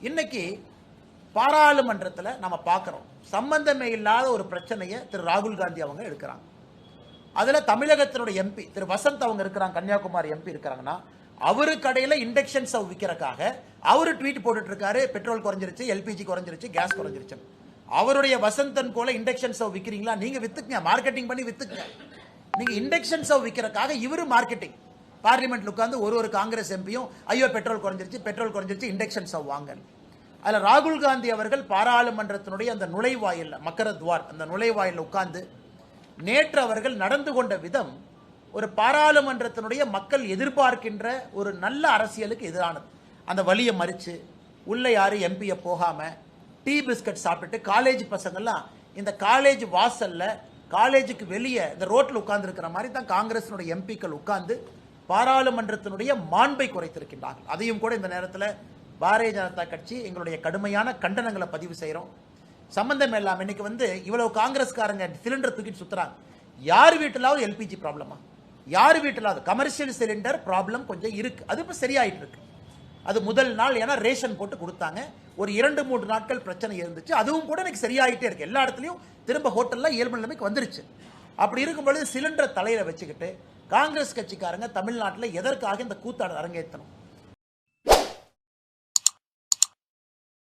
இன்னைக்கு பாராளுமன்றத்தில் நம்ம பார்க்குறோம், சம்பந்தமே இல்லாத ஒரு பிரச்சனையை திரு ராகுல் காந்தி அவங்க எடுக்கிறாங்க. அதில் தமிழகத்தினுடைய எம்பி திரு வசந்த் அவங்க இருக்கிறாங்க, கன்னியாகுமரி எம்பி இருக்கிறாங்கன்னா, அவரு கடையில் இண்டக்ஷன் ஸ்டவ் விற்கிறக்காக அவரு ட்வீட் போட்டுட்டு இருக்காரு, பெட்ரோல் குறைஞ்சிருச்சு, எல்பிஜி குறைஞ்சிருச்சு, கேஸ் குறைஞ்சிருச்சு. அவருடைய வசந்தன் போல இண்டக்ஷன் ஸ்டவ் விற்கிறீங்களா? நீங்க வித்துக்குங்க, மார்க்கெட்டிங் பண்ணி வித்துக்குங்க. நீங்க இண்டக்ஷன் ஸ்டவ் விற்கிறக்காக இவரு மார்க்கெட்டிங் பார்லிமெண்ட்ல உட்கார்ந்து ஒரு காங்கிரஸ் எம்பியும் ஐயோ பெட்ரோல் குறைஞ்சிருச்சு இண்டக்ஷன் ஸ்டவ் வாங்க. அதில் ராகுல் காந்தி அவர்கள் பாராளுமன்றத்தினுடைய அந்த நுழைவாயில் மக்கரத்வார் அந்த நுழைவாயில் உட்கார்ந்து நேற்று அவர்கள் நடந்து கொண்ட விதம் ஒரு பாராளுமன்றத்தினுடைய மக்கள் எதிர்பார்க்கின்ற ஒரு நல்ல அரசியலுக்கு எதிரானது. அந்த வழியை மறிச்சு உள்ள யாரும் எம்பியை போகாம டீ பிஸ்கட் சாப்பிட்டு காலேஜ் பசங்கள்லாம் இந்த காலேஜ் வாசல்ல காலேஜுக்கு வெளியே இந்த ரோட்டில் உட்கார்ந்து இருக்கிற மாதிரி தான் காங்கிரசினுடைய எம்பிக்கள் உட்கார்ந்து பாராளுமன்றத்தினுடைய மாண்பை குறைத்திருக்கின்றார்கள். அதையும் கூட இந்த நேரத்தில் பாரதிய ஜனதா கட்சி எங்களுடைய கடுமையான கண்டனங்களை பதிவு செய்கிறோம். சம்பந்தம் இல்லாமல் இன்னைக்கு இவ்வளவு காங்கிரஸ்காரங்க சிலிண்டர் தூக்கிட்டு சுத்துறாங்க. யார் வீட்டிலாவது எல்பிஜி ப்ராப்ளமா? யார் வீட்டிலாவது கமர்ஷியல் சிலிண்டர் ப்ராப்ளம் கொஞ்சம் இருக்கு. அது இப்போ சரியாயிட்டு இருக்கு. அது முதல் நாள் ஏன்னா ரேஷன் போட்டு கொடுத்தாங்க, ஒரு 2-3 நாட்கள் பிரச்சனை இருந்துச்சு. அதுவும் கூட எனக்கு சரியாயிட்டே இருக்கு. எல்லா இடத்துலையும் திரும்ப ஹோட்டல்ல இயல்பு நிலைமைக்கு வந்துருச்சு. அப்படி இருக்கும் பொழுது சிலிண்டரை தலையில வச்சுக்கிட்டு காங்கிரஸ் கட்சிக்காரங்க தமிழ்நாட்டில் எதற்காக இந்த கூத்தாட அரங்கேற்றணும்?